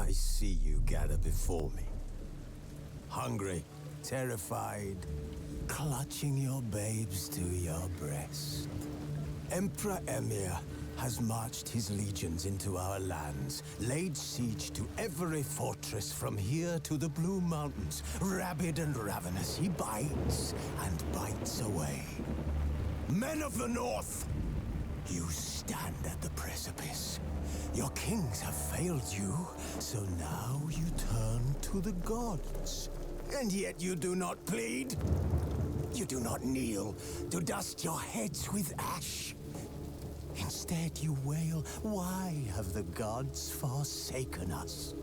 I see you gather before me. Hungry, terrified, clutching your babes to your breast. Emperor Emir has marched his legions into our lands, laid siege to every fortress from here to the Blue Mountains. Rabid and ravenous, he bites and bites away. Men of the North, you stand at the precipice. Your kings have failed you, so now you turn to the gods. And yet you do not plead. You do not kneel to dust your heads with ash. Instead you wail, why have the gods forsaken us?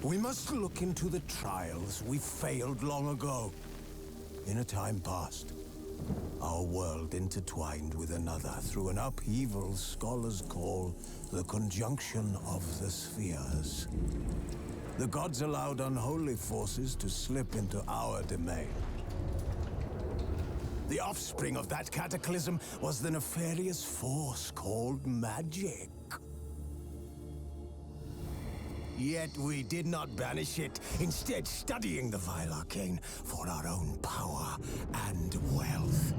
We must look into the trials we failed long ago. In a time past, our world intertwined with another through an upheaval scholars call the conjunction of the spheres. The gods allowed unholy forces to slip into our domain. The offspring of that cataclysm was the nefarious force called magic. Yet we did not banish it, instead studying the vile arcane for our own power and wealth.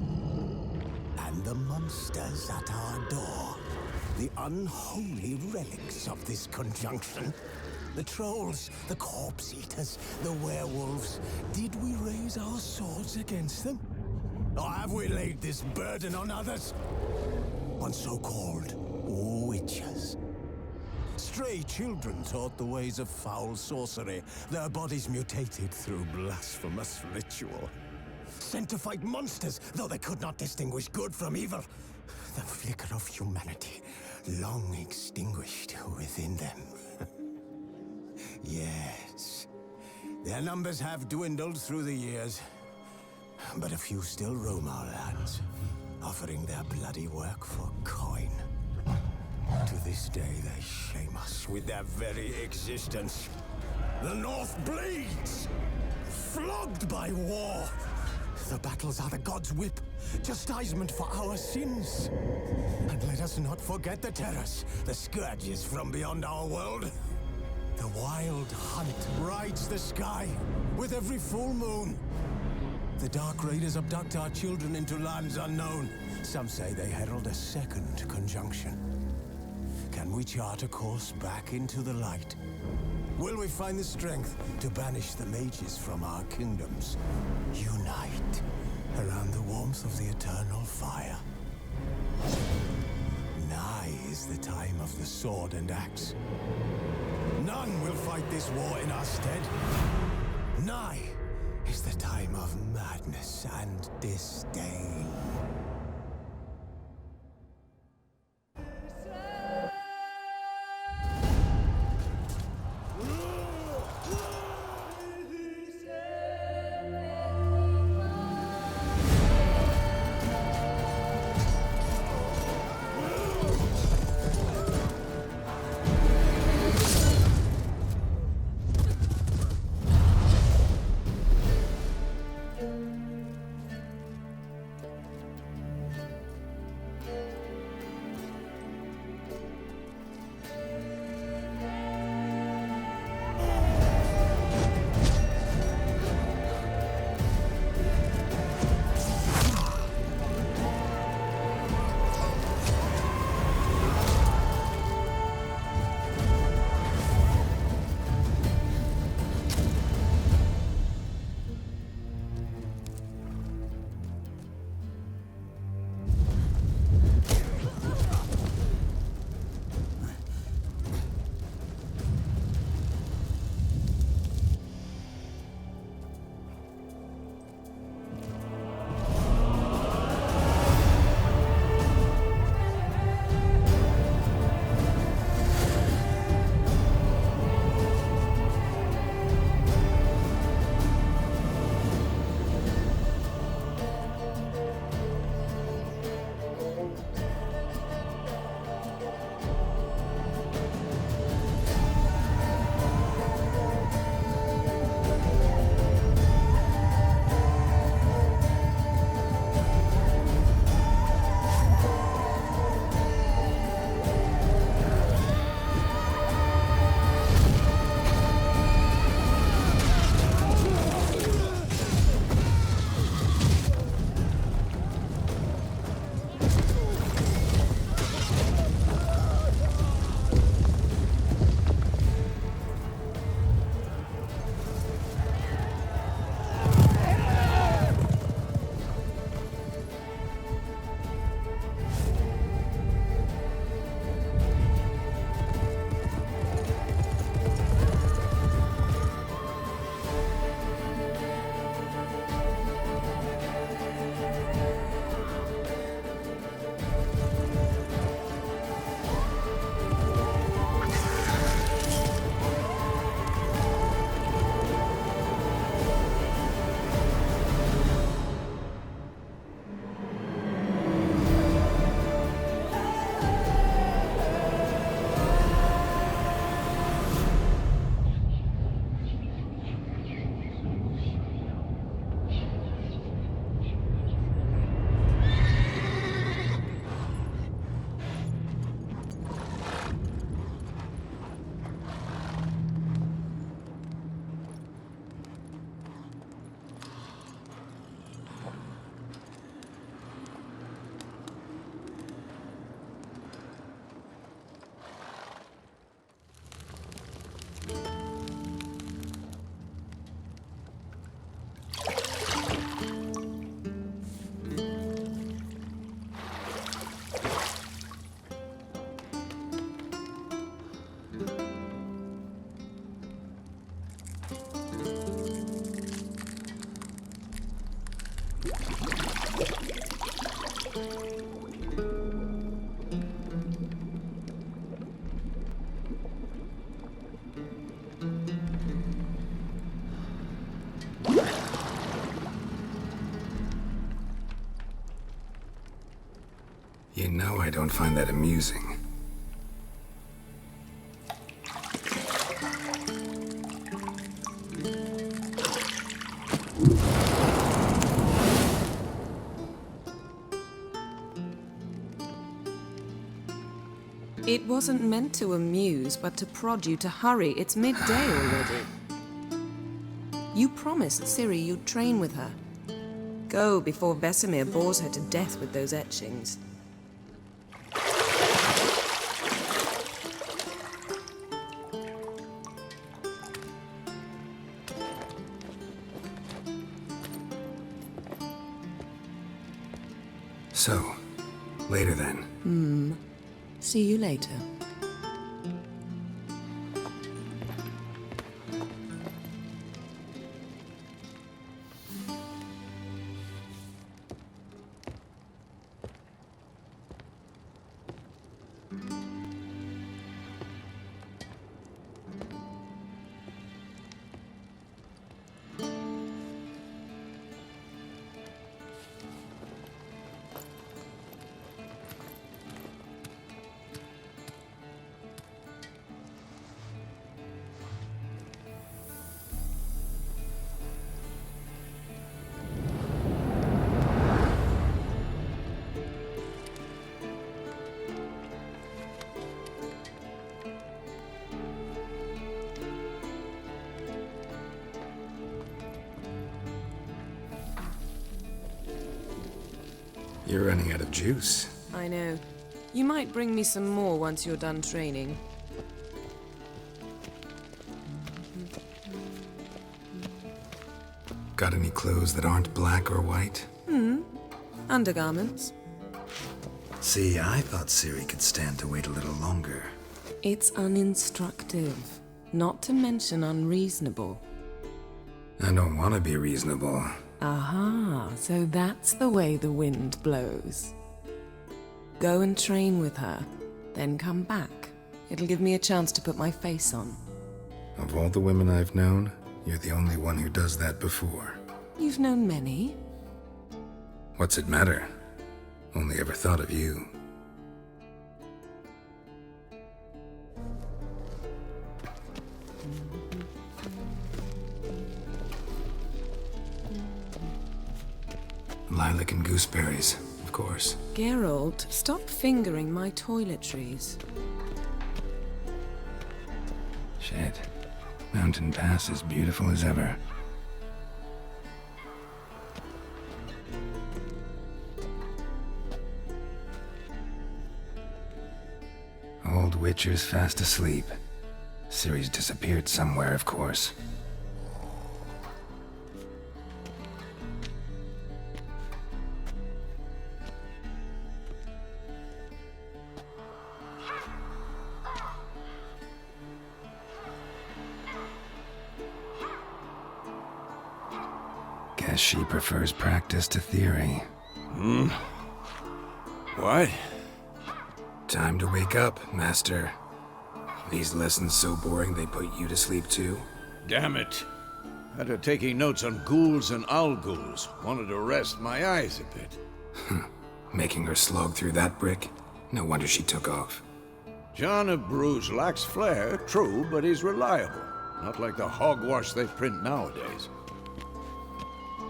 And the monsters at our door, the unholy relics of this conjunction. The trolls, the corpse-eaters, the werewolves. Did we raise our swords against them? Or have we laid this burden on others? On so-called witches. Stray children taught the ways of foul sorcery, their bodies mutated through blasphemous ritual. Sent to fight monsters, though they could not distinguish good from evil. The flicker of humanity, long extinguished within them. Yes, their numbers have dwindled through the years, but a few still roam our lands, offering their bloody work for coin. To this day, they shame us with their very existence. The North bleeds, flogged by war. The battles are the gods' whip, chastisement for our sins. And let us not forget the terrors, the scourges from beyond our world. The wild hunt rides the sky with every full moon. The Dark Raiders abduct our children into lands unknown. Some say they herald a second conjunction. Can we chart a course back into the light? Will we find the strength to banish the mages from our kingdoms? Unite around the warmth of the eternal fire. Nigh is the time of the sword and axe. None will fight this war in our stead. Nigh is the time of madness and disdain. know I don't find that amusing. It wasn't meant to amuse, but to prod you to hurry. It's midday already. You promised Ciri you'd train with her. Go before Vesemir bores her to death with those etchings. So, later then. See you later. You're running out of juice. I know. You might bring me some more once you're done training. Got any clothes that aren't black or white? Undergarments. See, I thought Ciri could stand to wait a little longer. It's uninstructive, not to mention unreasonable. I don't want to be reasonable. Aha, so that's the way the wind blows. Go and train with her, then come back. It'll give me a chance to put my face on. Of all the women I've known, you're the only one who does that before. You've known many. What's it matter? Only ever thought of you. Lilac and Gooseberries, of course. Geralt, stop fingering my toiletries. Shit. Mountain Pass is beautiful as ever. Old Witcher's fast asleep. Ciri's disappeared somewhere, of course. Guess she prefers practice to theory. What? Time to wake up, Master. These lessons so boring they put you to sleep too? Damn it. After taking notes on ghouls and owl-ghouls, wanted to rest my eyes a bit. Making her slog through that brick? No wonder she took off. John of Bruges lacks flair, true, but he's reliable. Not like the hogwash they print nowadays.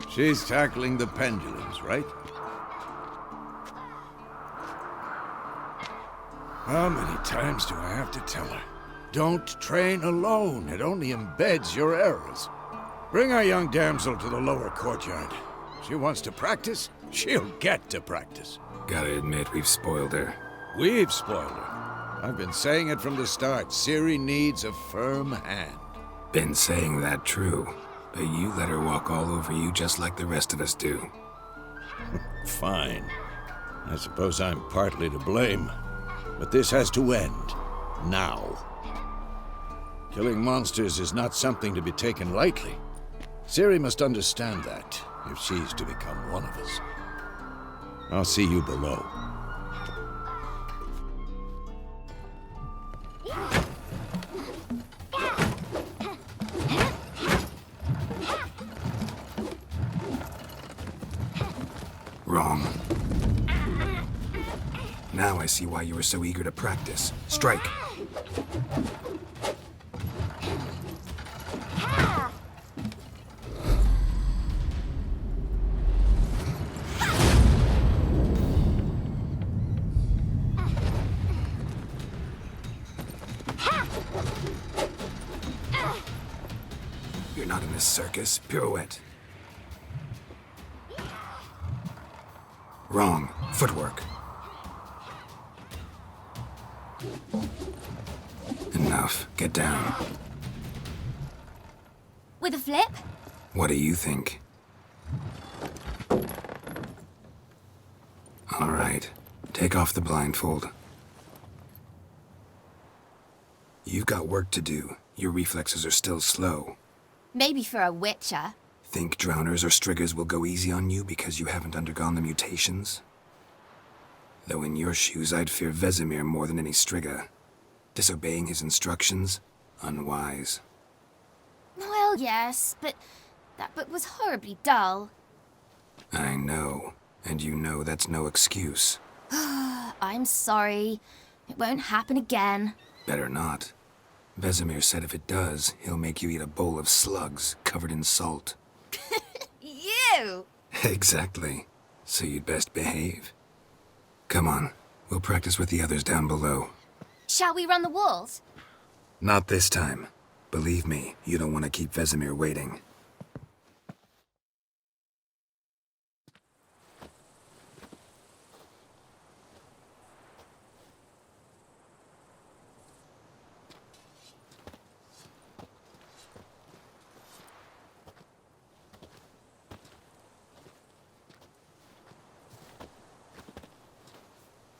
She's tackling the pendulums, right? How many times do I have to tell her? Don't train alone. It only embeds your errors. Bring our young damsel to the lower courtyard. She wants to practice, she'll get to practice. Gotta admit, we've spoiled her. We've spoiled her. I've been saying it from the start. Ciri needs a firm hand. Been saying that true, but you let her walk all over you just like the rest of us do. Fine. I suppose I'm partly to blame. But this has to end. Now. Killing monsters is not something to be taken lightly. Ciri must understand that, if she's to become one of us. I'll see you below. Now I see why you were so eager to practice. Strike. You're not in this circus. Pirouette. Wrong. Footwork. Enough. Get down. With a flip? What do you think? All right. Take off the blindfold. You've got work to do. Your reflexes are still slow. Maybe for a witcher. Think drowners or striggers will go easy on you because you haven't undergone the mutations? Though in your shoes, I'd fear Vesemir more than any strigger. Disobeying his instructions? Unwise. Well, yes, but that book was horribly dull. I know. And you know that's no excuse. I'm sorry. It won't happen again. Better not. Vesemir said if it does, he'll make you eat a bowl of slugs covered in salt. You! Exactly. So you'd best behave. Come on. We'll practice with the others down below. Shall we run the walls? Not this time. Believe me, you don't want to keep Vesemir waiting.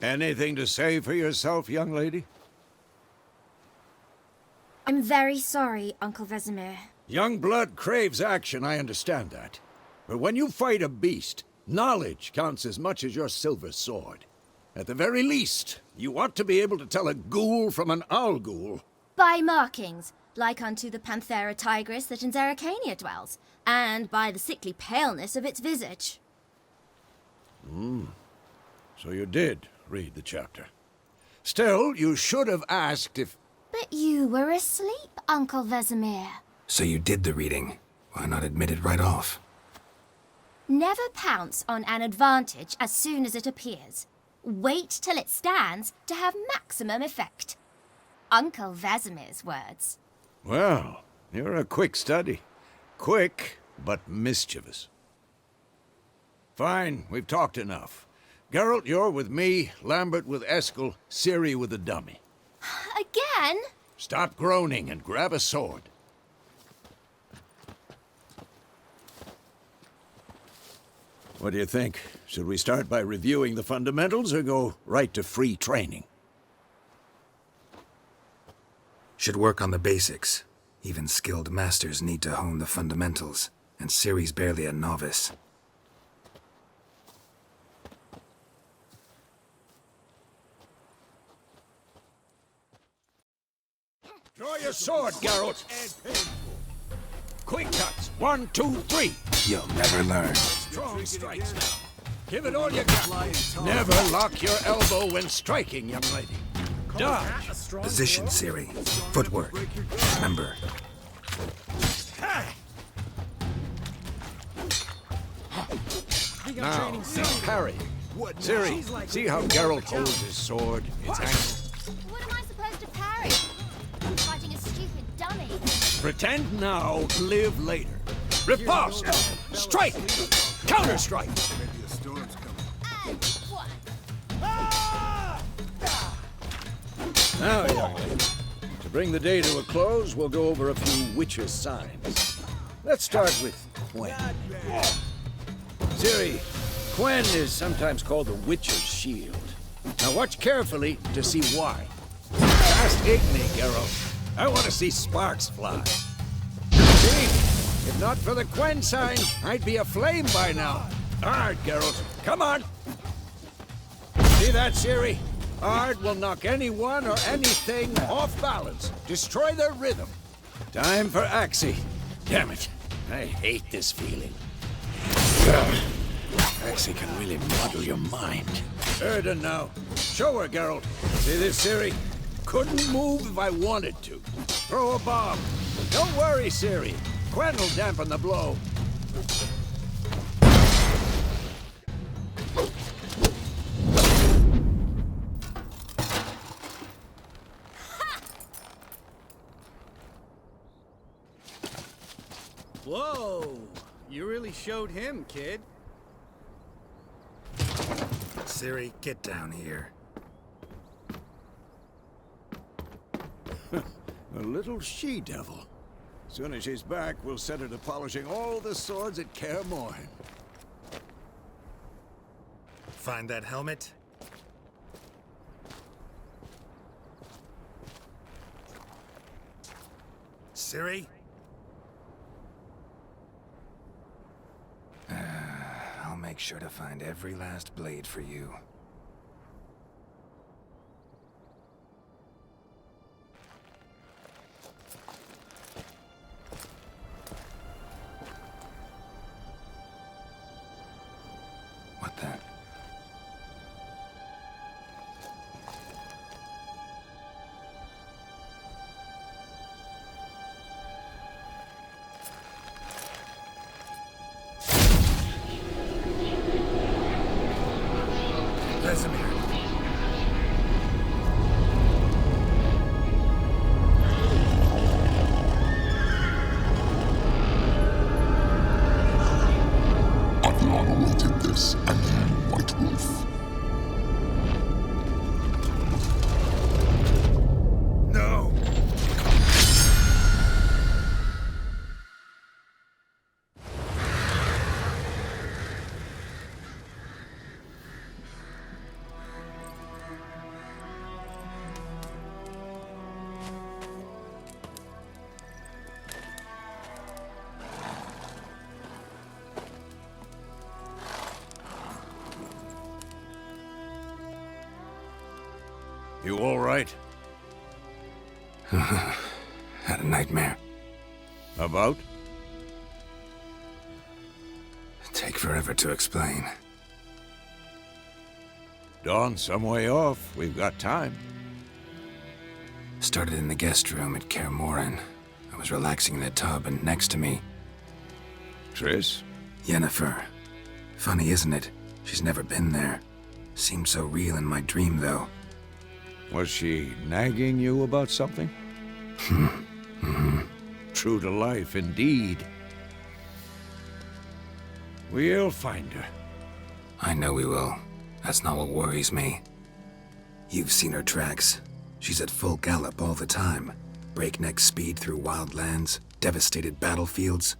Anything to say for yourself, young lady? I'm very sorry, Uncle Vesemir. Young blood craves action, I understand that. But when you fight a beast, knowledge counts as much as your silver sword. At the very least, you ought to be able to tell a ghoul from an owl ghoul. By markings, like unto the Panthera tigris that in Zerrikania dwells, and by the sickly paleness of its visage. So you did read the chapter. Still, you should have asked if... But you were asleep, Uncle Vesemir. So you did the reading. Why not admit it right off? Never pounce on an advantage as soon as it appears. Wait till it stands to have maximum effect. Uncle Vesemir's words. Well, you're a quick study. Quick, but mischievous. Fine, we've talked enough. Geralt, you're with me, Lambert with Eskel, Ciri with the dummy. Again? Stop groaning and grab a sword. What do you think? Should we start by reviewing the fundamentals or go right to free training? Should work on the basics. Even skilled masters need to hone the fundamentals, and Ciri's barely a novice. Draw your sword, Geralt. Quick cuts. 1, 2, 3. You'll never learn. Strong strikes now. Give it all you got. Never lock your elbow when striking, young lady. Dodge. Position, Ciri. Footwork. Remember. Now, parry. Ciri, see how Geralt holds his sword? It's angled. What am I supposed to parry? I'm fighting a stupid dummy. Pretend now, live later. Riposte! Strike! Counter-strike! And one. Now, young lady, to bring the day to a close, we'll go over a few Witcher signs. Let's start with Quen. Ciri, Quen is sometimes called the Witcher's shield. Now watch carefully to see why. Fast Igni, Geralt. I want to see sparks fly. See? If not for the Quen sign, I'd be aflame by now. Ard, Geralt. Come on. See that, Ciri? Ard will knock anyone or anything off balance. Destroy their rhythm. Time for Axie. Damn it. I hate this feeling. Axie can really muddle your mind. Erden now. Show her, Geralt. See this, Ciri? Couldn't move if I wanted to. Throw a bomb. Don't worry, Ciri. Quen will dampen the blow. Whoa! You really showed him, kid. Ciri, get down here. A little she-devil. Soon as she's back, we'll set her to polishing all the swords at Kaer Morhen. Find that helmet? Ciri? I'll make sure to find every last blade for you. What the? Vizima. I've long awaited this, and you, White Wolf. No! You all right? Had a nightmare. About? Take forever to explain. Dawn's some way off. We've got time. Started in the guest room at Kaer Morhen. I was relaxing in the tub, and next to me, Triss? Yennefer. Funny, isn't it? She's never been there. Seemed so real in my dream, though. Was she nagging you about something? True to life, indeed. We'll find her. I know we will. That's not what worries me. You've seen her tracks. She's at full gallop all the time. Breakneck speed through wild lands, devastated battlefields.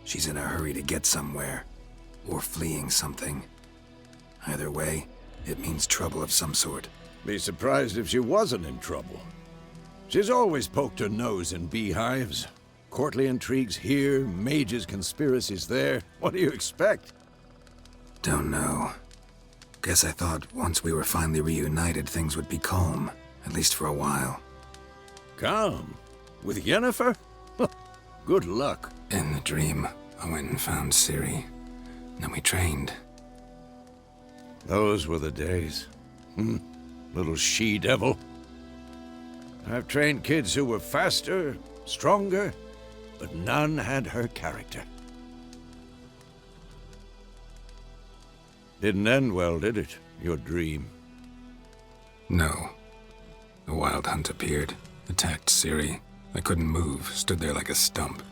She's in a hurry to get somewhere. Or fleeing something. Either way, it means trouble of some sort. Be surprised if she wasn't in trouble. She's always poked her nose in beehives. Courtly intrigues here, mages' conspiracies there. What do you expect? Don't know. Guess I thought once we were finally reunited, things would be calm. At least for a while. Calm? With Yennefer? Good luck. In the dream, I went and found Ciri. Then we trained. Those were the days. Little she-devil. I've trained kids who were faster, stronger, but none had her character. Didn't end well, did it? Your dream? No. The Wild Hunt appeared, attacked Ciri. I couldn't move, stood there like a stump.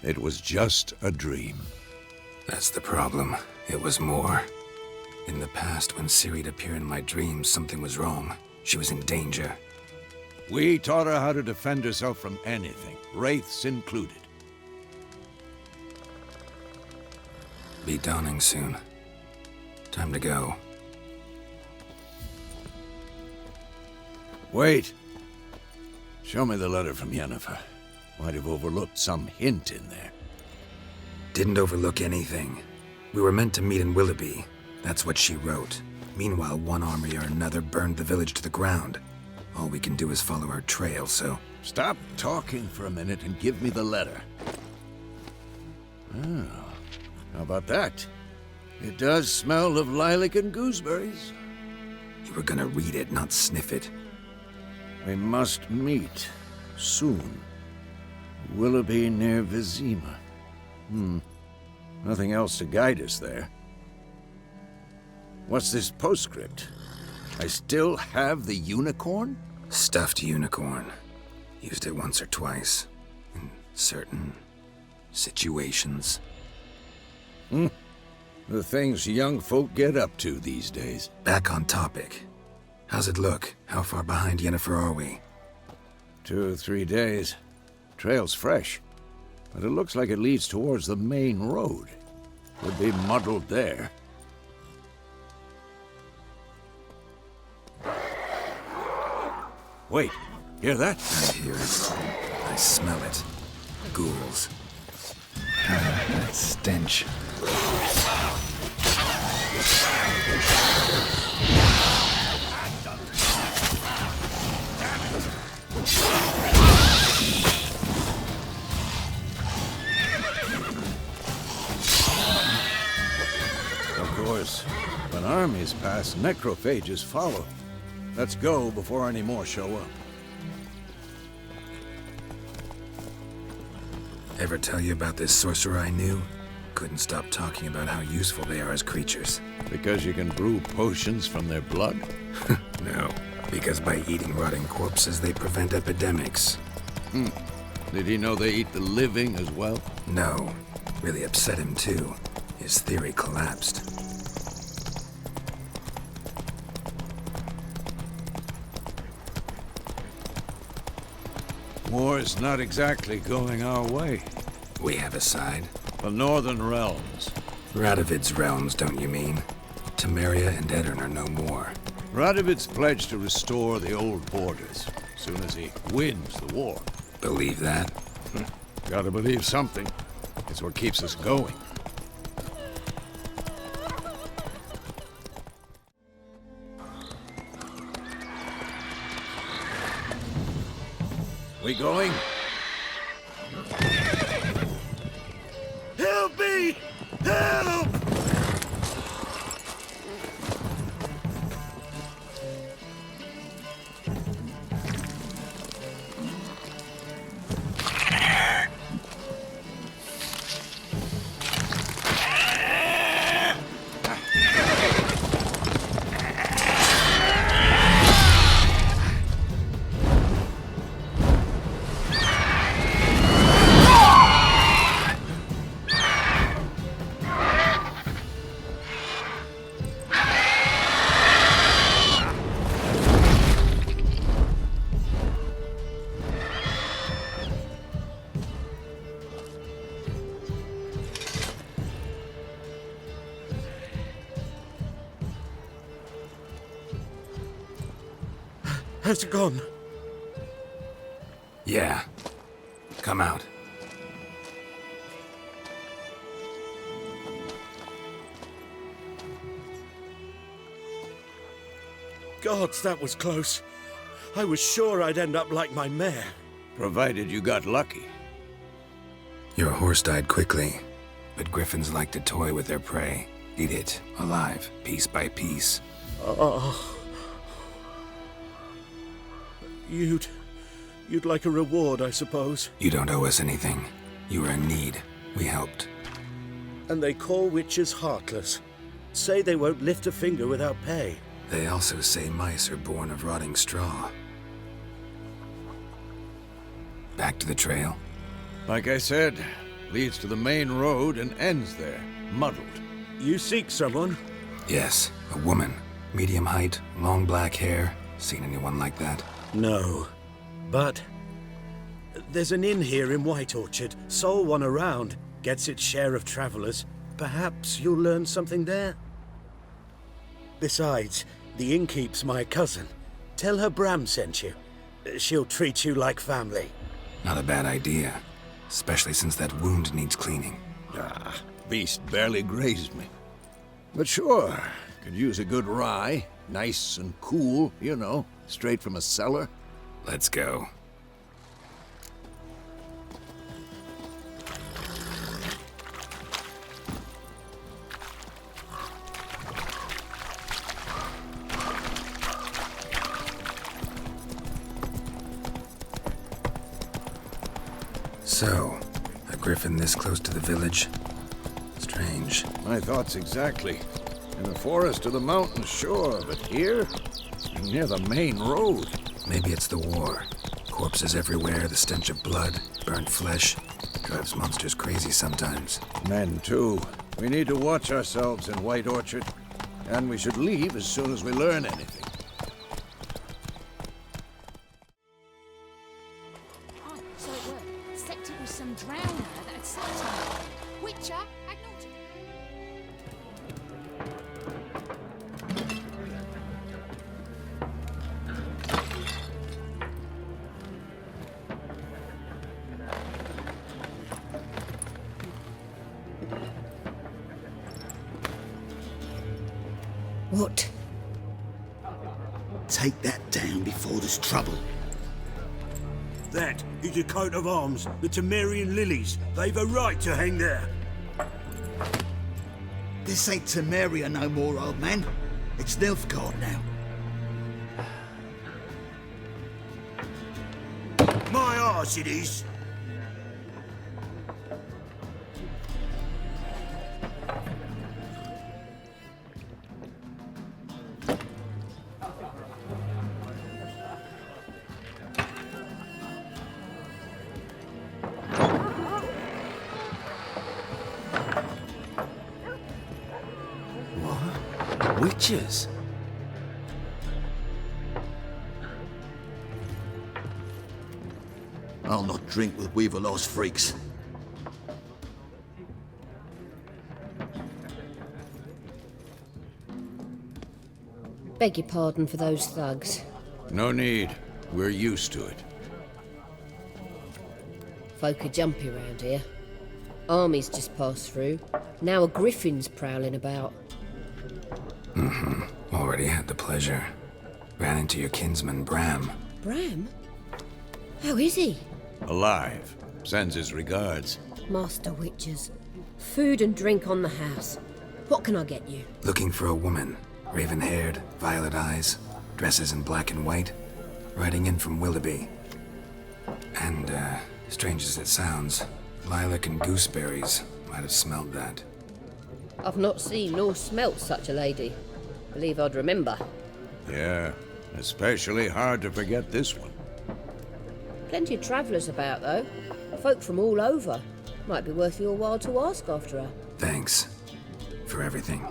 It was just a dream. That's the problem. It was more. In the past, when Ciri'd appear in my dreams, something was wrong. She was in danger. We taught her how to defend herself from anything, wraiths included. Be dawning soon. Time to go. Wait. Show me the letter from Yennefer. Might have overlooked some hint in there. Didn't overlook anything. We were meant to meet in Willoughby. That's what she wrote. Meanwhile, one army or another burned the village to the ground. All we can do is follow her trail, so... Stop talking for a minute and give me the letter. Oh, how about that? It does smell of lilac and gooseberries. You were gonna read it, not sniff it. We must meet soon. Willoughby near Vizima. Nothing else to guide us there. What's this postscript? I still have the unicorn? Stuffed unicorn. Used it once or twice. In certain situations. The things young folk get up to these days. Back on topic. How's it look? How far behind Yennefer are we? 2 or 3 days. Trail's fresh, but it looks like it leads towards the main road. Could be muddled there. Wait, hear that? I hear it. I smell it. Ghouls. That stench. Of course, when armies pass, necrophages follow. Let's go before any more show up. Ever tell you about this sorcerer I knew? Couldn't stop talking about how useful they are as creatures. Because you can brew potions from their blood? No, because by eating rotting corpses, they prevent epidemics. Did he know they eat the living as well? No, really upset him too. His theory collapsed. War's not exactly going our way. We have a side. The Northern Realms. Radovid's realms, don't you mean? Temeria and Edirn are no more. Radovid's pledged to restore the old borders, as soon as he wins the war. Believe that? Gotta believe something. It's what keeps us going. We going? Help me! Help! Has it gone? Yeah. Come out. Gods, that was close. I was sure I'd end up like my mare. Provided you got lucky. Your horse died quickly, but griffins like to toy with their prey. Eat it, alive, piece by piece. Oh. You'd like a reward, I suppose. You don't owe us anything. You were in need. We helped. And they call witches heartless. Say they won't lift a finger without pay. They also say mice are born of rotting straw. Back to the trail? Like I said, leads to the main road and ends there, muddled. You seek someone? Yes, a woman. Medium height, long black hair. Seen anyone like that? No. But there's an inn here in White Orchard. Sole one around. Gets its share of travelers. Perhaps you'll learn something there? Besides, the innkeep's my cousin. Tell her Bram sent you. She'll treat you like family. Not a bad idea. Especially since that wound needs cleaning. Beast barely grazed me. But sure, could use a good rye. Nice and cool, you know, straight from a cellar. Let's go. So, a griffin this close to the village? Strange. My thoughts exactly. In the forest or the mountains, sure, but here? Near the main road. Maybe it's the war. Corpses everywhere, the stench of blood, burnt flesh. Drives monsters crazy sometimes. Men, too. We need to watch ourselves in White Orchard. And we should leave as soon as we learn anything. Oh, so it worked. Except it was some drowner that had sat on it. Witcher, acknowledge. What? Take that down before there's trouble. That is a coat of arms, the Temerian lilies. They've a right to hang there. This ain't Temeria no more, old man. It's Nilfgaard now. My arse it is. Witches? I'll not drink with Weaverlaw's freaks. Beg your pardon for those thugs. No need. We're used to it. Folk are jumpy around here. Armies just passed through. Now a griffin's prowling about. Already had the pleasure. Ran into your kinsman, Bram. Bram? How is he? Alive. Sends his regards. Master Witchers. Food and drink on the house. What can I get you? Looking for a woman. Raven-haired, violet eyes, dresses in black and white. Riding in from Willoughby. And, strange as it sounds, Lilac and Gooseberries might have smelled that. I've not seen nor smelt such a lady. Believe I'd remember. Yeah, especially hard to forget this one. Plenty of travellers about, though. Folk from all over. Might be worth your while to ask after her. Thanks. For everything.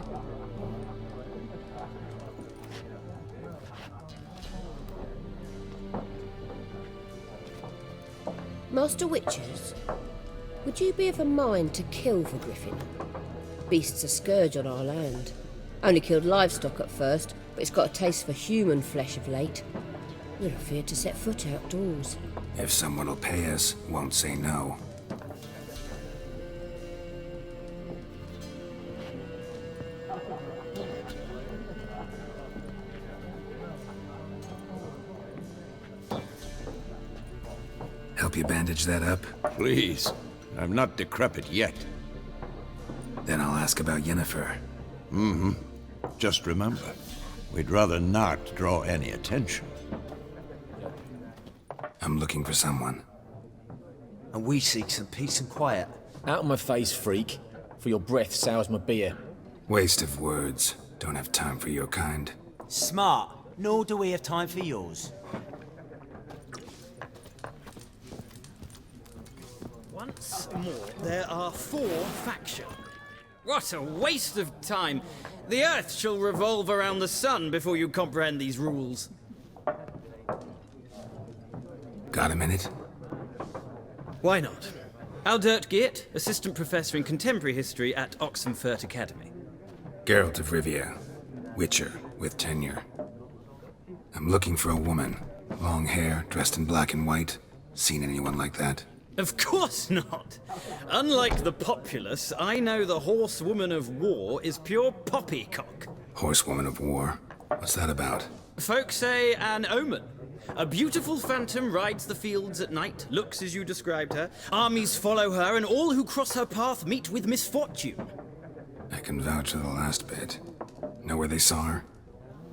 Master Witchers, would you be of a mind to kill for Griffin? Beast's a scourge on our land. Only killed livestock at first, but it's got a taste for human flesh of late. We're afeard to set foot outdoors. If someone will pay us, won't say no. Help you bandage that up? Please. I'm not decrepit yet. Then I'll ask about Yennefer. Just remember, we'd rather not draw any attention. I'm looking for someone. And we seek some peace and quiet. Out of my face, freak. For your breath sours my beer. Waste of words. Don't have time for your kind. Smart. Nor do we have time for yours. Once more, there are 4 factions. What a waste of time! The Earth shall revolve around the sun before you comprehend these rules. Got a minute? Why not? Aldert Geert, Assistant Professor in Contemporary History at Oxenfurt Academy. Geralt of Rivia. Witcher, with tenure. I'm looking for a woman. Long hair, dressed in black and white. Seen anyone like that? Of course not! Unlike the populace, I know the horsewoman of war is pure poppycock. Horsewoman of war? What's that about? Folk say an omen. A beautiful phantom rides the fields at night, looks as you described her. Armies follow her, and all who cross her path meet with misfortune. I can vouch for the last bit. Know where they saw her?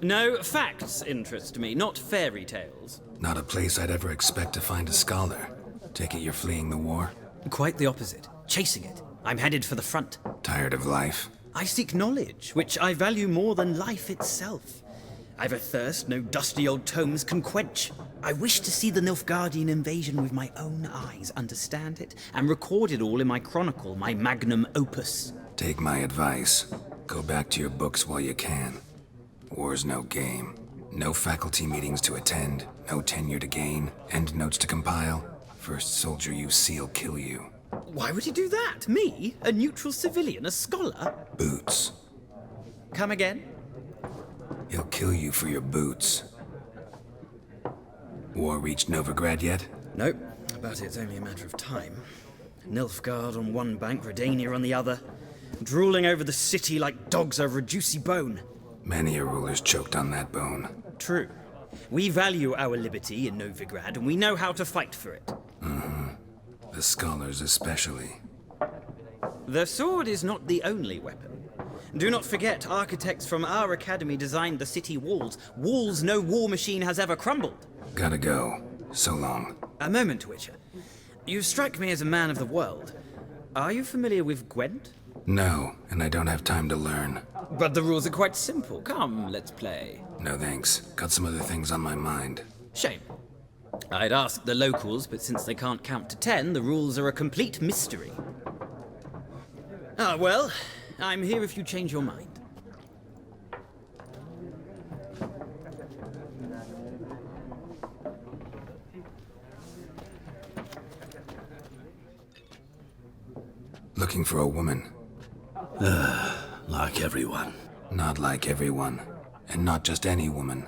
No, facts interest me, not fairy tales. Not a place I'd ever expect to find a scholar. Take it you're fleeing the war? Quite the opposite. Chasing it. I'm headed for the front. Tired of life? I seek knowledge, which I value more than life itself. I've a thirst no dusty old tomes can quench. I wish to see the Nilfgaardian invasion with my own eyes, understand it, and record it all in my chronicle, my magnum opus. Take my advice. Go back to your books while you can. War's no game. No faculty meetings to attend, no tenure to gain, end notes to compile. First soldier you see'll kill you. Why would he do that? Me? A neutral civilian? A scholar? Boots. Come again? He'll kill you for your boots. War reached Novigrad yet? Nope, but it's only a matter of time. Nilfgaard on one bank, Redania on the other. Drooling over the city like dogs over a juicy bone. Many a ruler's choked on that bone. True. We value our liberty in Novigrad, and we know how to fight for it. Mm-hmm. The scholars especially. The sword is not the only weapon. Do not forget, architects from our academy designed the city walls. Walls no war machine has ever crumbled. Gotta go. So long. A moment, Witcher. You strike me as a man of the world. Are you familiar with Gwent? No, and I don't have time to learn. But the rules are quite simple. Come, let's play. No thanks. Got some other things on my mind. Shame. I'd ask the locals, but since they can't count to 10, the rules are a complete mystery. Ah, well, I'm here if you change your mind. Looking for a woman. Like everyone. Not like everyone. And not just any woman.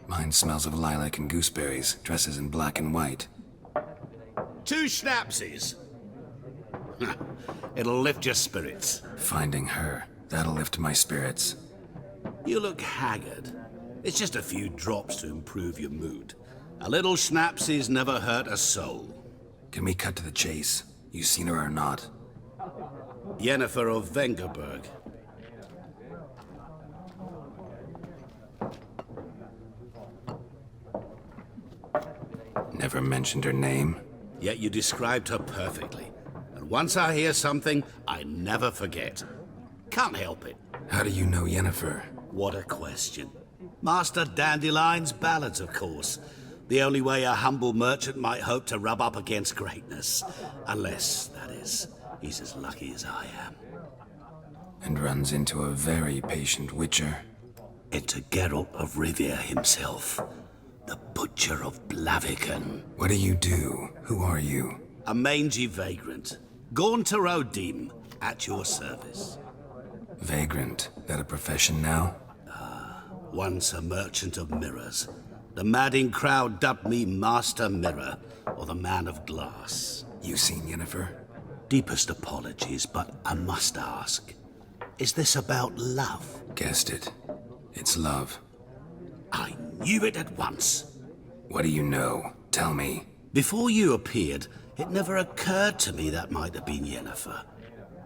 Mine smells of lilac and gooseberries, dresses in black and white. 2 schnapsies. It'll lift your spirits. Finding her, that'll lift my spirits. You look haggard. It's just a few drops to improve your mood. A little schnapsies never hurt a soul. Can we cut to the chase? You seen her or not? Yennefer of Vengerberg. Never mentioned her name. Yet you described her perfectly. And once I hear something, I never forget. Can't help it. How do you know Yennefer? What a question. Master Dandelion's ballads, of course. The only way a humble merchant might hope to rub up against greatness. Unless, that is, he's as lucky as I am. And runs into a very patient witcher. Into Geralt of Rivia himself. The Butcher of Blaviken. What do you do? Who are you? A mangy vagrant. Gaunter O'Dim, at your service. Vagrant? That a profession now? Once a merchant of mirrors. The madding crowd dubbed me Master Mirror, or the Man of Glass. You seen Yennefer? Deepest apologies, but I must ask. Is this about love? Guessed it. It's love. I knew it at once. What do you know? Tell me. Before you appeared, it never occurred to me that might have been Yennefer.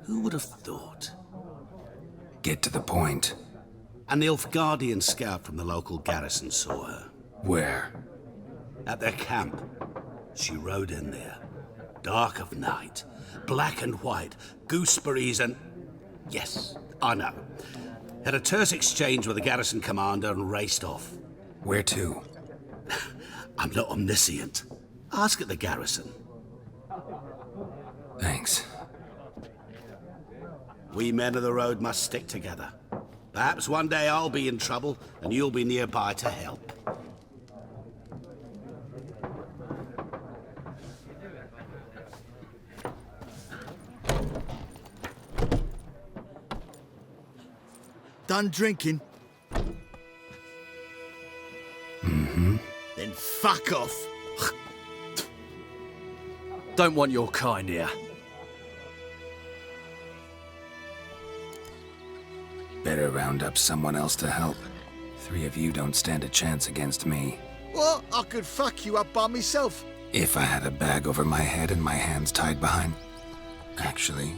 Who would have thought? Get to the point. A Nilfgaardian scout from the local garrison saw her. Where? At their camp. She rode in there. Dark of night. Black and white. Gooseberries and... Yes, I know. Had a terse exchange with the garrison commander and raced off. Where to? I'm not omniscient. Ask at the garrison. Thanks. We men of the road must stick together. Perhaps one day I'll be in trouble and you'll be nearby to help. Done drinking? Mm-hmm. Then fuck off. Don't want your kind here. Better round up someone else to help. 3 of you don't stand a chance against me. What? I could fuck you up by myself. If I had a bag over my head and my hands tied behind... Actually,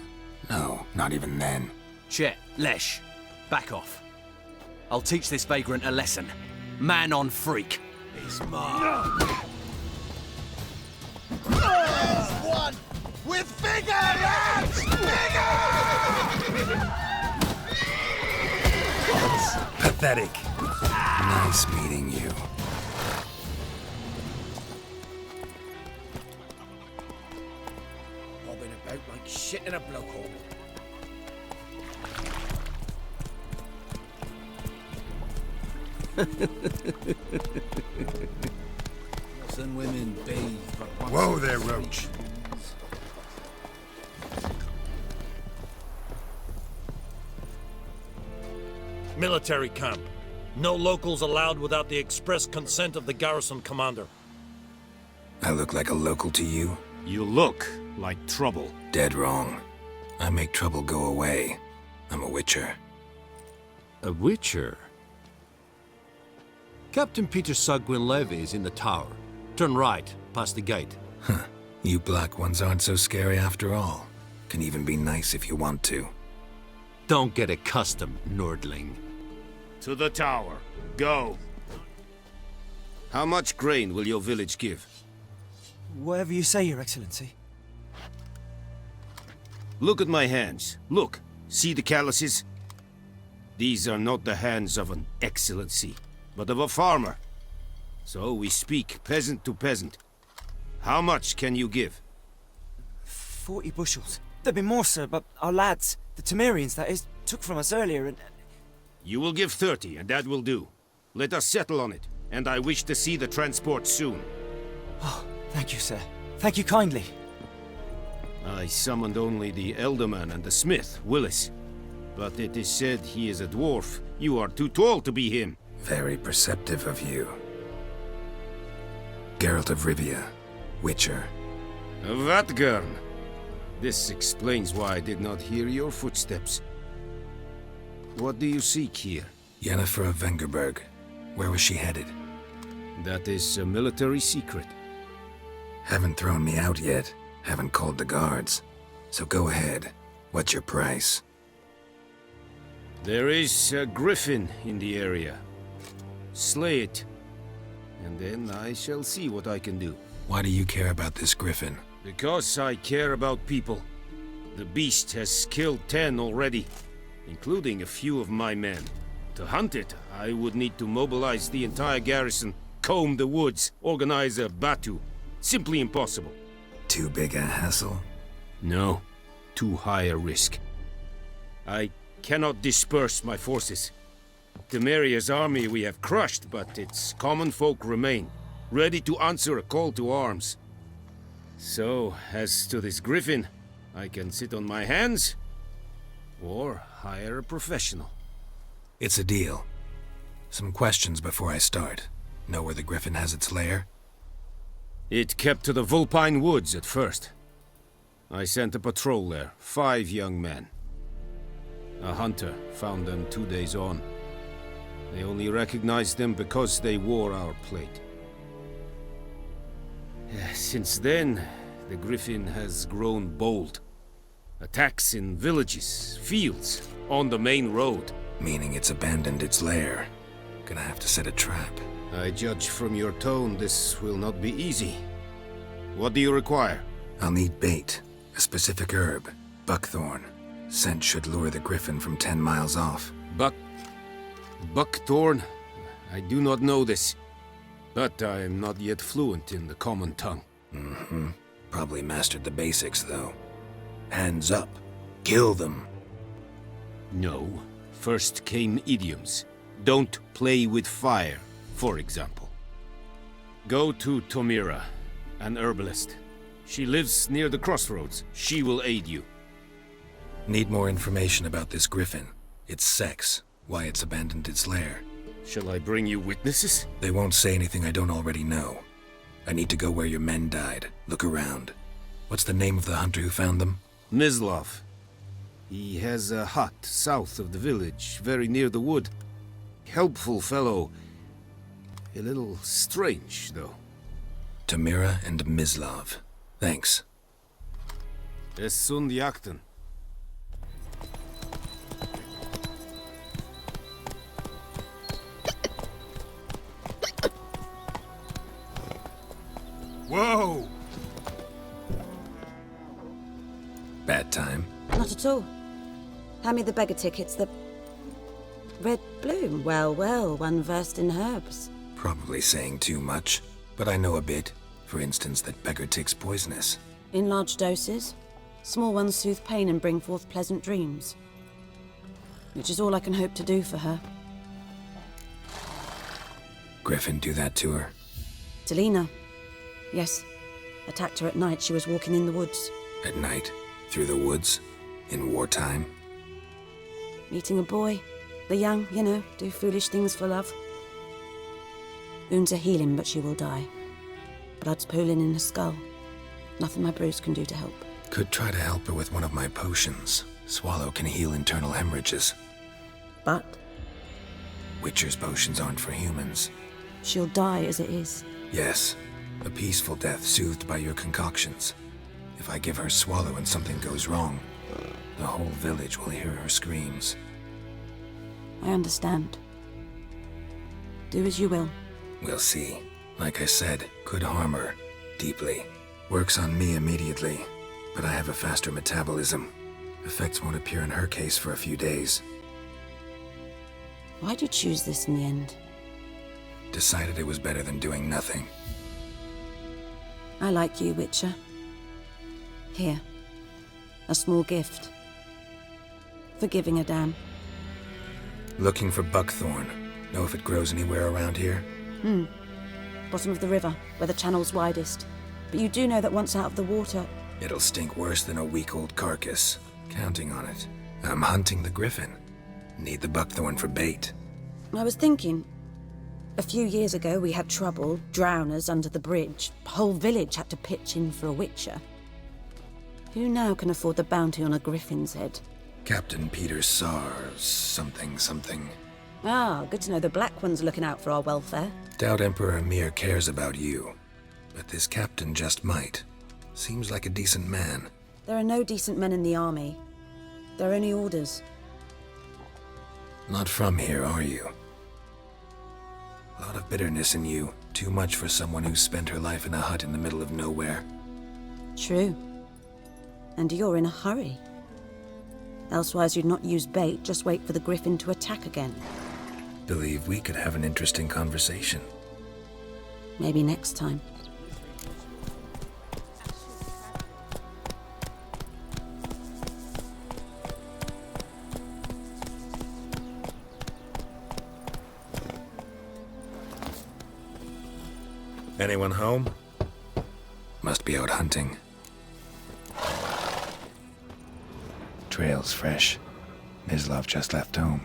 no, not even then. Chet, Lesh, back off. I'll teach this vagrant a lesson. Man on freak. It's mine. One. With vigor, lads! Vigor! Pathetic. Nice meeting you. Bobbing about like shit in a blowhole. Some women bathe, but Whoa there, Roach. Military camp. No locals allowed without the express consent of the garrison commander. I look like a local to you? You look like trouble. Dead wrong. I make trouble go away. I'm a witcher. A witcher? Captain Peter Sugwin Levy is in the tower. Turn right, past the gate. Huh. You black ones aren't so scary after all. Can even be nice if you want to. Don't get accustomed, Nordling. To the tower. Go. How much grain will your village give? Whatever you say, Your Excellency. Look at my hands. Look. See the calluses? These are not the hands of an excellency, but of a farmer. So we speak peasant to peasant. How much can you give? 40 bushels. There'd be more, sir, but our lads, the Temerians, that is, took from us earlier and... You will give 30, and that will do. Let us settle on it, and I wish to see the transport soon. Oh, thank you, sir. Thank you kindly. I summoned only the Elderman and the smith, Willis. But it is said he is a dwarf. You are too tall to be him. Very perceptive of you. Geralt of Rivia, Witcher. Vatgern. This explains why I did not hear your footsteps. What do you seek here? Yennefer of Vengerberg. Where was she headed? That is a military secret. Haven't thrown me out yet. Haven't called the guards. So go ahead. What's your price? There is a Griffin in the area. Slay it. And then I shall see what I can do. Why do you care about this Griffin? Because I care about people. The beast has killed 10 already, including a few of my men. To hunt it, I would need to mobilize the entire garrison, comb the woods, organize a batu. Simply impossible. Too big a hassle? No. Too high a risk. I cannot disperse my forces. Temeria's army we have crushed, but its common folk remain, ready to answer a call to arms. So, as to this Griffin, I can sit on my hands, or hire a professional. It's a deal. Some questions before I start. Know where the Griffin has its lair? It kept to the Vulpine Woods at first. I sent a patrol there, 5 young men. A hunter found them 2 days on. They only recognized them because they wore our plate. Since then, the Griffin has grown bold. Attacks in villages, fields, on the main road. Meaning it's abandoned its lair. Gonna have to set a trap. I judge from your tone this will not be easy. What do you require? I'll need bait. A specific herb. Buckthorn. Scent should lure the Griffin from 10 miles off. Buckthorn? I do not know this. But I am not yet fluent in the common tongue. Mm-hmm. Probably mastered the basics, though. Hands up. Kill them. No. First came idioms. Don't play with fire, for example. Go to Tomira, an herbalist. She lives near the crossroads. She will aid you. Need more information about this Griffin. Its sex. Why it's abandoned its lair. Shall I bring you witnesses? They won't say anything I don't already know. I need to go where your men died. Look around. What's the name of the hunter who found them? Mislav. He has a hut south of the village, very near the wood. Helpful fellow. A little strange, though. Tamira and Mislav. Thanks. S01E01. Whoa! that time. Not at all. Hand me the beggar tickets, the... Red bloom. Well, well, one versed in herbs. Probably saying too much, but I know a bit. For instance, that beggar tick's poisonous. In large doses. Small ones soothe pain and bring forth pleasant dreams. Which is all I can hope to do for her. Griffin do that to her? Delina. Yes. Attacked her at night. She was walking in the woods. At night? Through the woods? In wartime? Meeting a boy. The young, you know, do foolish things for love. Wounds are healing, but she will die. Blood's pooling in her skull. Nothing my brews can do to help. Could try to help her with one of my potions. Swallow can heal internal hemorrhages. But? Witcher's potions aren't for humans. She'll die as it is. Yes. A peaceful death soothed by your concoctions. If I give her Swallow and something goes wrong, the whole village will hear her screams. I understand. Do as you will. We'll see. Like I said, could harm her. Deeply. Works on me immediately, but I have a faster metabolism. Effects won't appear in her case for a few days. Why'd you choose this in the end? Decided it was better than doing nothing. I like you, Witcher. Here. A small gift. For giving a damn. Looking for buckthorn. Know if it grows anywhere around here? Bottom of the river, where the channel's widest. But you do know that once out of the water... It'll stink worse than a week-old carcass. Counting on it. I'm hunting the Griffin. Need the buckthorn for bait. I was thinking... A few years ago we had trouble, drowners under the bridge. Whole village had to pitch in for a Witcher. Who now can afford the bounty on a Griffin's head? Captain Peter Sars, something. Ah, good to know the Black One's looking out for our welfare. Doubt Emperor Emir cares about you. But this captain just might. Seems like a decent man. There are no decent men in the army. They're only orders. Not from here, are you? A lot of bitterness in you. Too much for someone who spent her life in a hut in the middle of nowhere. True. And you're in a hurry. Elsewise you'd not use bait, just wait for the Griffin to attack again. Believe we could have an interesting conversation. Maybe next time. Anyone home? Must be out hunting. Trail's fresh. Mislav just left home.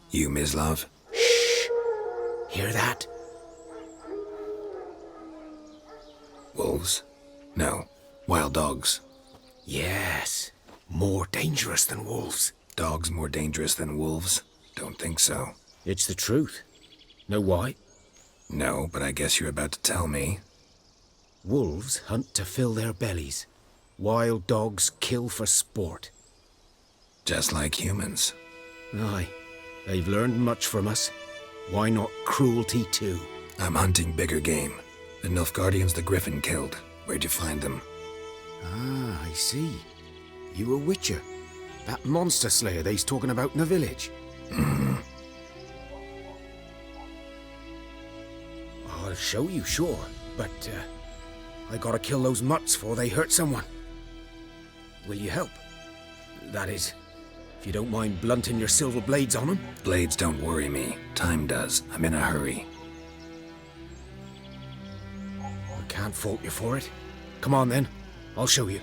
You, Mislav? Shh! Hear that? Wolves? No. Wild dogs. Yes. More dangerous than wolves. Dogs more dangerous than wolves? Don't think so. It's the truth. Know why? No, but I guess you're about to tell me. Wolves hunt to fill their bellies. Wild dogs kill for sport. Just like humans. Aye. They've learned much from us. Why not cruelty too? I'm hunting bigger game. The Nilfgaardians the Griffin killed. Where'd you find them? Ah, I see. You a witcher. That monster slayer they's talking about in the village. I'll show you, sure. But, I gotta kill those mutts before they hurt someone. Will you help? That is, if you don't mind blunting your silver blades on them. Blades don't worry me. Time does. I'm in a hurry. I can't fault you for it. Come on then. I'll show you.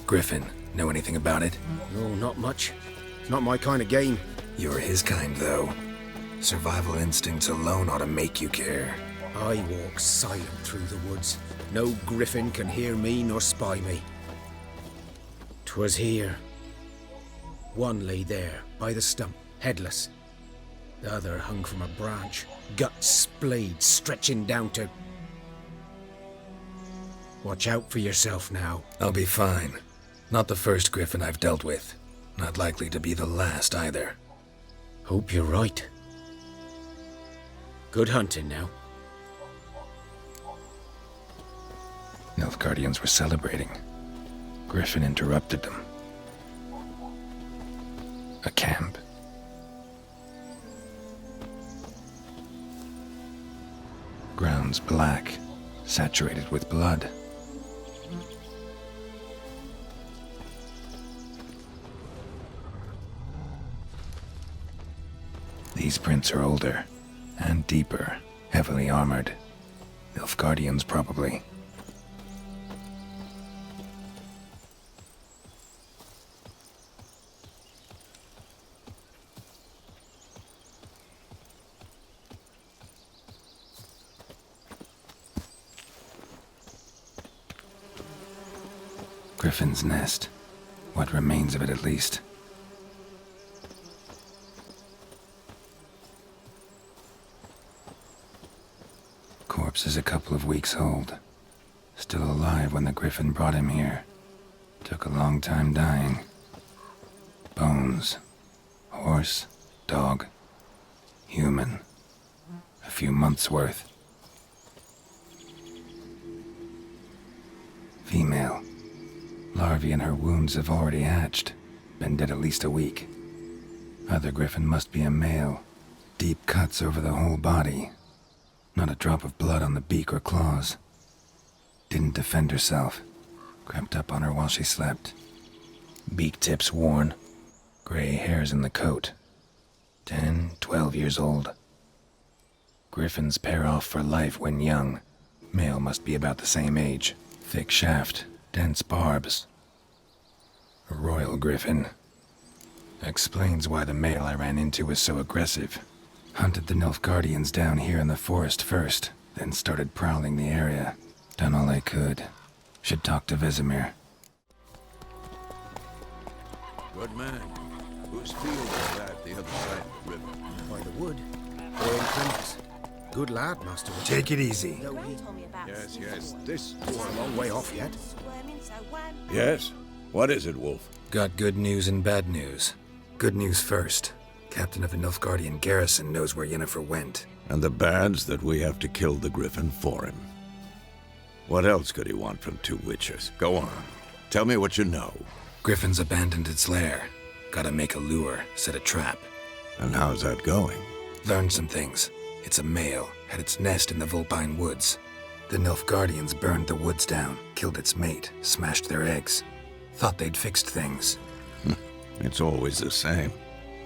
Griffin, know anything about it? No, not much. It's not my kind of game. You're his kind, though. Survival instincts alone ought to make you care. I walk silent through the woods. No Griffin can hear me nor spy me. 'Twas here. One lay there, by the stump, headless. The other hung from a branch, guts splayed, stretching down to... Watch out for yourself now. I'll be fine. Not the first Griffin I've dealt with. Not likely to be the last either. Hope you're right. Good hunting now. Nilfgaardians were celebrating. Griffin interrupted them. A camp. Grounds black, saturated with blood. These prints are older and deeper, heavily armored. Nilfgaardians, probably. Griffin's nest. What remains of it, at least. Corpse is a couple of weeks old. Still alive when the Griffin brought him here. Took a long time dying. Bones. Horse. Dog. Human. A few months' worth. Female. Larvae in her wounds have already hatched. Been dead at least a week. Other Griffin must be a male. Deep cuts over the whole body. Not a drop of blood on the beak or claws. Didn't defend herself. Crept up on her while she slept. Beak tips worn. Gray hairs in the coat. 10, 12 years old. Griffins pair off for life when young. Male must be about the same age. Thick shaft. Dense barbs. A royal griffin. Explains why the male I ran into was so aggressive. Hunted the Nilfgaardians down here in the forest first, then started prowling the area. Done all I could. Should talk to Vizima. Good man. Whose field is that the other side of the river? By the wood. Or in Princess. Good lad, Master. Take it easy. Yes, yes, this... It's a long way off yet. Yes? What is it, Wolf? Got good news and bad news. Good news first. Captain of a Nilfgaardian garrison knows where Yennefer went. And the bad's that we have to kill the Griffin for him. What else could he want from two witches? Go on. Tell me what you know. Griffin's abandoned its lair. Gotta make a lure, set a trap. And how's that going? Learned some things. It's a male, had its nest in the Vulpine Woods. The Nilfgaardians burned the woods down, killed its mate, smashed their eggs. Thought they'd fixed things. It's always the same.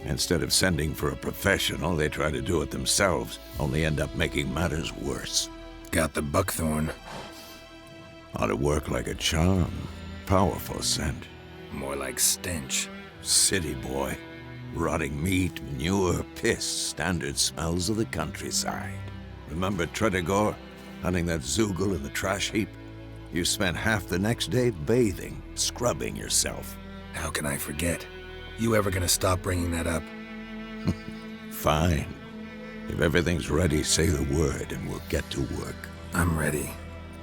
Instead of sending for a professional, they try to do it themselves, only end up making matters worse. Got the buckthorn. Ought to work like a charm. Powerful scent. More like stench. City boy. Rotting meat, manure, piss, standard smells of the countryside. Remember Tredegor? Hunting that Zoogle in the trash heap? You spent half the next day bathing, scrubbing yourself. How can I forget? You ever gonna stop bringing that up? Fine. If everything's ready, say the word and we'll get to work. I'm ready.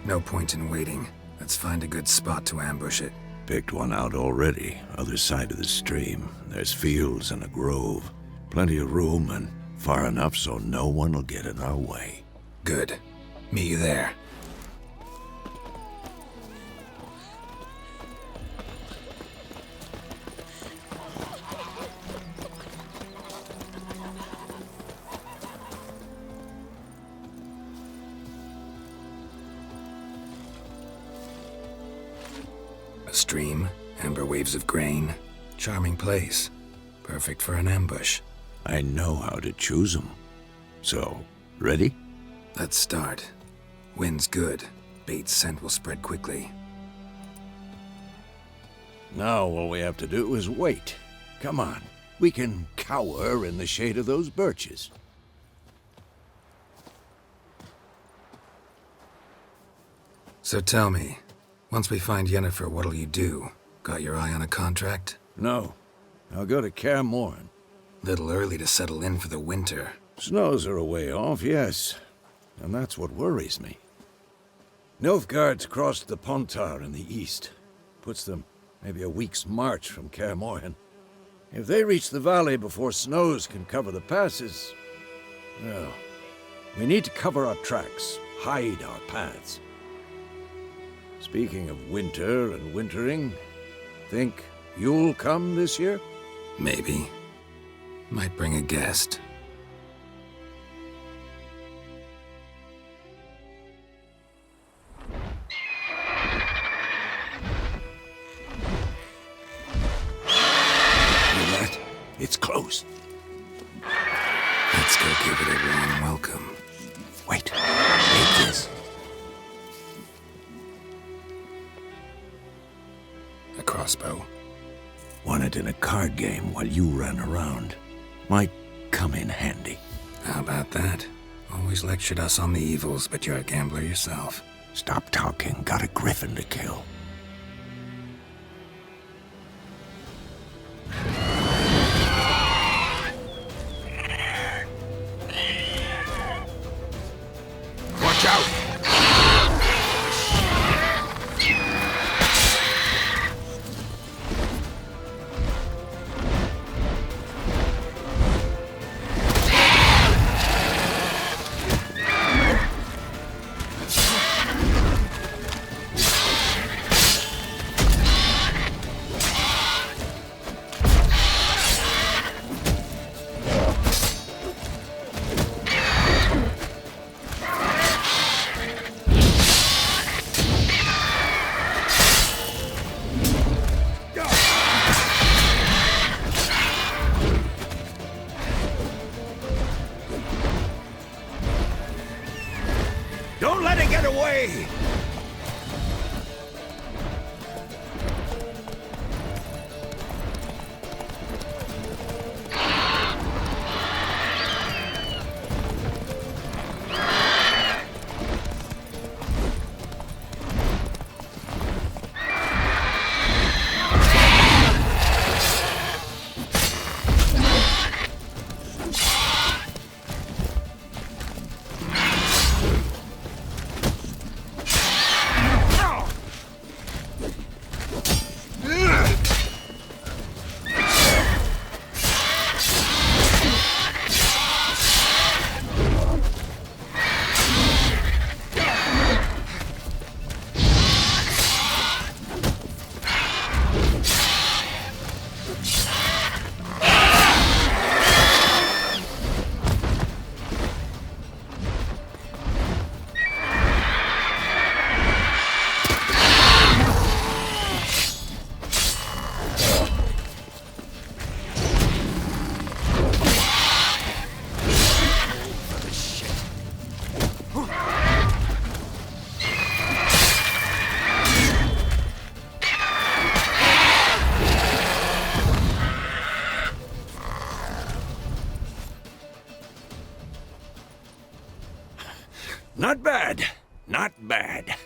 No point in waiting. Let's find a good spot to ambush it. Picked one out already, other side of the stream. There's fields and a grove. Plenty of room and far enough so no one will get in our way. Good. Meet you there. A stream, amber waves of grain. Charming place. Perfect for an ambush. I know how to choose them. So, ready? Let's start. Wind's good. Bait's scent will spread quickly. Now all we have to do is wait. Come on. We can cower in the shade of those birches. So tell me, once we find Yennefer, what'll you do? Got your eye on a contract? No. I'll go to Kaer Morhen. Little early to settle in for the winter. Snows are a way off, yes. And that's what worries me. Nilfgaard's crossed the Pontar in the east. Puts them maybe a week's march from Kaer Morhen. If they reach the valley before snows can cover the passes, well, we need to cover our tracks, hide our paths. Speaking of winter and wintering, think you'll come this year? Maybe. Might bring a guest. It's close. Let's go give it a warm welcome. Wait. Take this. A crossbow. Won it in a card game while you ran around. Might come in handy. How about that? Always lectured us on the evils, but you're a gambler yourself. Stop talking. Got a Griffin to kill. Watch out! Don't let it get away! Not bad. Not bad.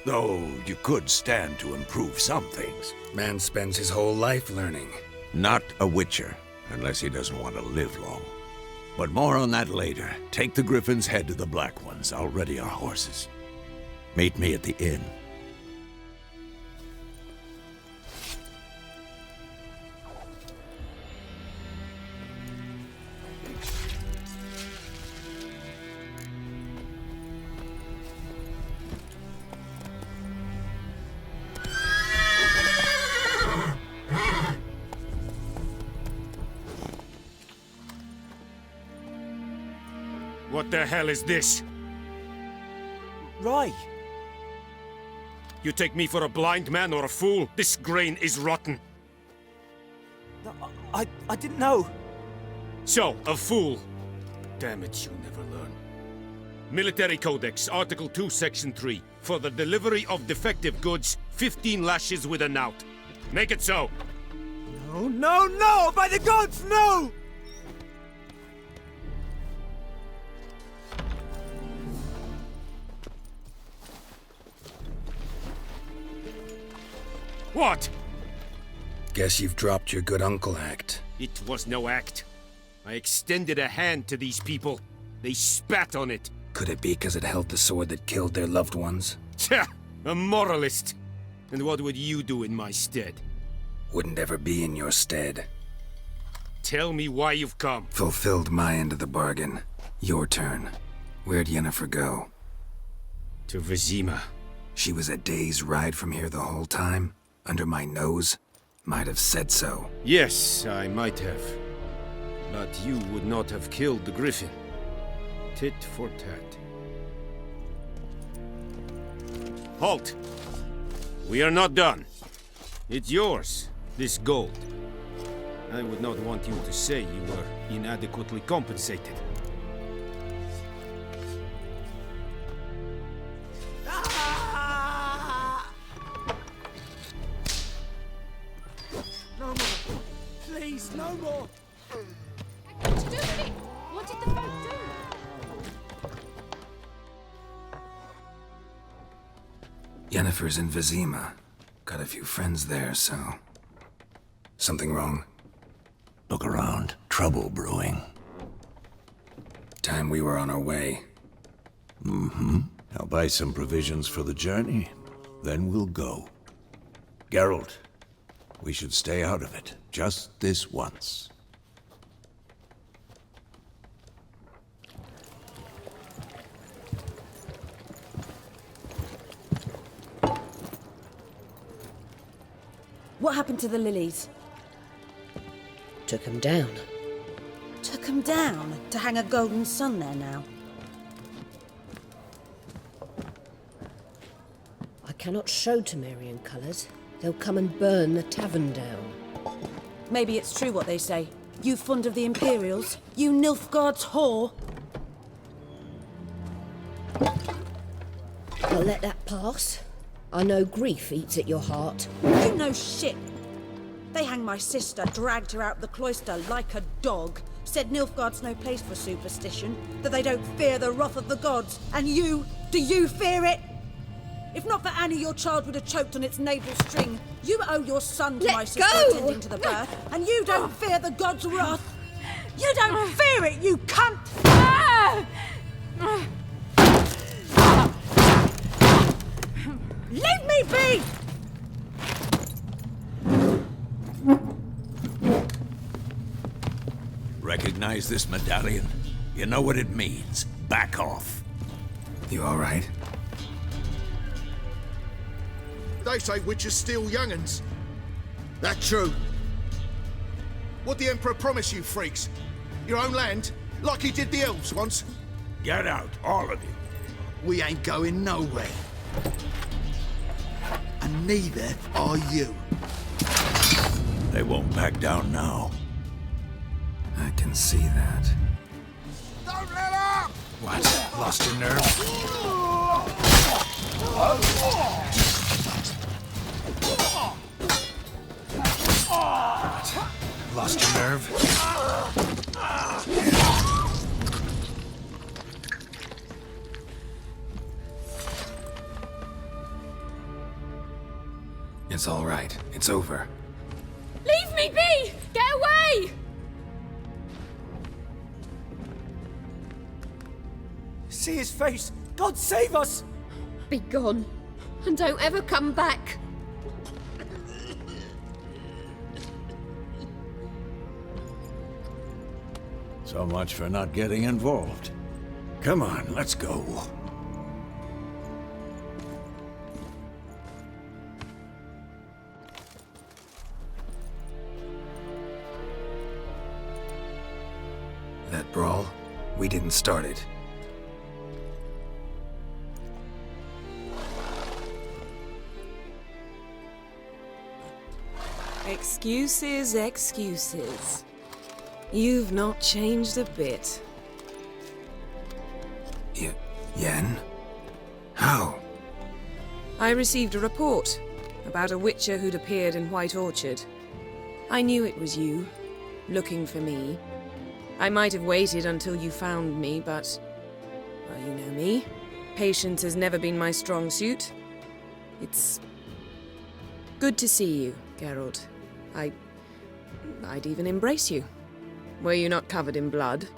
Though you could stand to improve some things. Man spends his whole life learning. Not a witcher, unless he doesn't want to live long. But more on that later. Take the Griffin's head to the Black Ones. I'll ready our horses. Meet me at the inn. What the hell is this? Rye. You take me for a blind man or a fool? This grain is rotten. I didn't know. So, a fool. Damn it, you'll never learn. Military Codex, Article 2, Section 3. For the delivery of defective goods, 15 lashes with a knout. Make it so. No, no, no! By the gods, no! What? Guess you've dropped your good uncle act. It was no act. I extended a hand to these people. They spat on it, Could it be because it held the sword that killed their loved ones? Tja! A moralist! And what would you do in my stead? Wouldn't ever be in your stead. Tell me why you've come. Fulfilled my end of the bargain. Your turn. Where'd Yennefer go? To Vizima. She was a day's ride from here the whole time? Under my nose? Might have said so. Yes, I might have. But you would not have killed the Griffin. Tit for tat. Halt! We are not done. It's yours, this gold. I would not want you to say you were inadequately compensated. No more. Please, no more. What did you do with it? What did the folk do? Yennefer's in Vizima. Got a few friends there, so... Something wrong? Look around. Trouble brewing. Time we were on our way. Mm-hmm. I'll buy some provisions for the journey. Then we'll go. Geralt, we should stay out of it. Just this once. What happened to the lilies? Took 'em down. Took 'em down to hang a golden sun there now. I cannot show Temerian colours. They'll come and burn the tavern down. Maybe it's true what they say. You fond of the Imperials? You Nilfgaard's whore? I'll let that pass. I know grief eats at your heart. You know shit. They hanged my sister, dragged her out the cloister like a dog. Said Nilfgaard's no place for superstition, that they don't fear the wrath of the gods. And you, do you fear it? If not for Annie, your child would have choked on its navel string. You owe your son to my sister attending to the birth, and you don't fear the gods' wrath. You don't fear it, you cunt! Leave me be! Recognize this medallion? You know what it means. Back off. You all right? They say witches steal young'uns. That true? What the Emperor promise you, freaks? Your own land? Like he did the elves once? Get out, all of you. We ain't going nowhere. And neither are you. They won't back down now. I can see that. Don't let up! What? Lost your nerve? Lost your nerve? It's all right. It's over. Leave me be! Get away! See his face! God save us! Be gone, and don't ever come back. So much for not getting involved. Come on, let's go. That brawl, we didn't start it. Excuses, excuses. You've not changed a bit. Yen? How? I received a report about a witcher who'd appeared in White Orchard. I knew it was you, looking for me. I might have waited until you found me, but... well, you know me. Patience has never been my strong suit. It's... good to see you, Geralt. I'd even embrace you. Were you not covered in blood?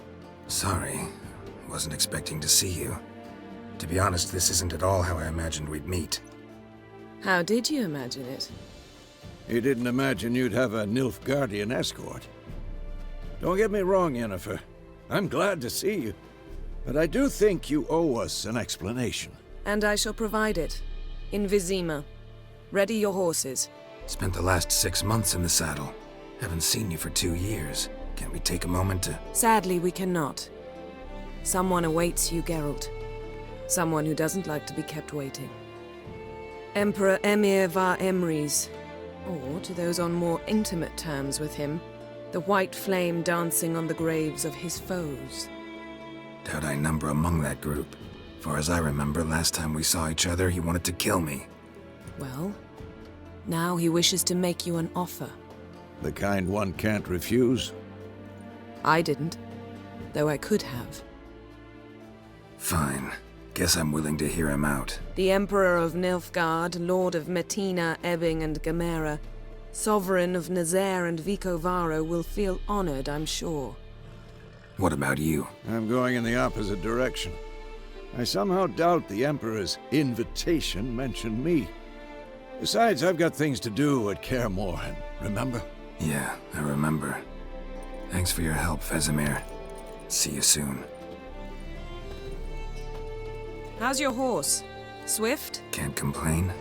Sorry. Wasn't expecting to see you. To be honest, this isn't at all how I imagined we'd meet. How did you imagine it? You didn't imagine you'd have a Nilfgaardian escort. Don't get me wrong, Yennefer. I'm glad to see you. But I do think you owe us an explanation. And I shall provide it. In Vizima. Ready your horses. Spent the last 6 months in the saddle. Haven't seen you for 2 years. Can't we take a moment to... Sadly, we cannot. Someone awaits you, Geralt. Someone who doesn't like to be kept waiting. Emperor Emir var Emrys. Or, to those on more intimate terms with him, the white flame dancing on the graves of his foes. Doubt I number among that group. Far as I remember, last time we saw each other, he wanted to kill me. Well, now he wishes to make you an offer. The kind one can't refuse? I didn't, though I could have. Fine. Guess I'm willing to hear him out. The Emperor of Nilfgaard, Lord of Metina, Ebbing and Gamera, Sovereign of Nazaire and Vicovaro will feel honored, I'm sure. What about you? I'm going in the opposite direction. I somehow doubt the Emperor's invitation mentioned me. Besides, I've got things to do at Kaer Morhen, remember? Yeah, I remember. Thanks for your help, Vesemir. See you soon. How's your horse? Swift? Can't complain.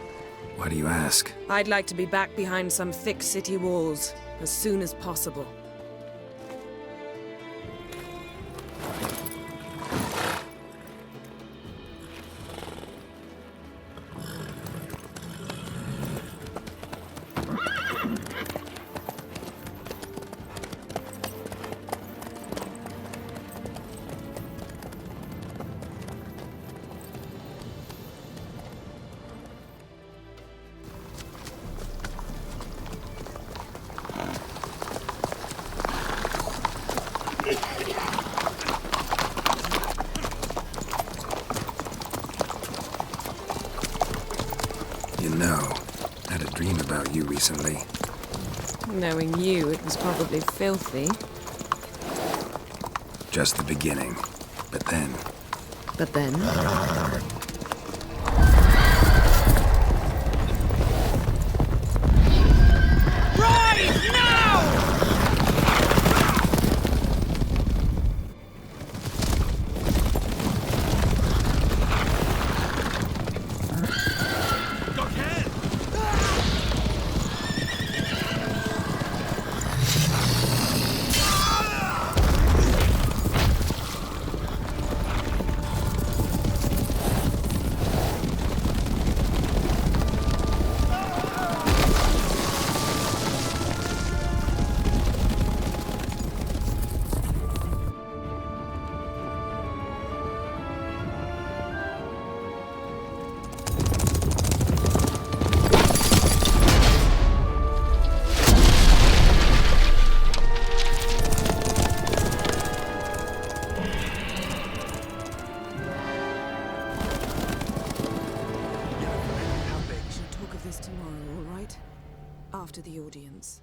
Why do you ask? I'd like to be back behind some thick city walls, as soon as possible. You know, I had a dream about you recently. Knowing you, it was probably filthy. Just the beginning. But then... But then? Rise now! Tomorrow, all right? After the audience.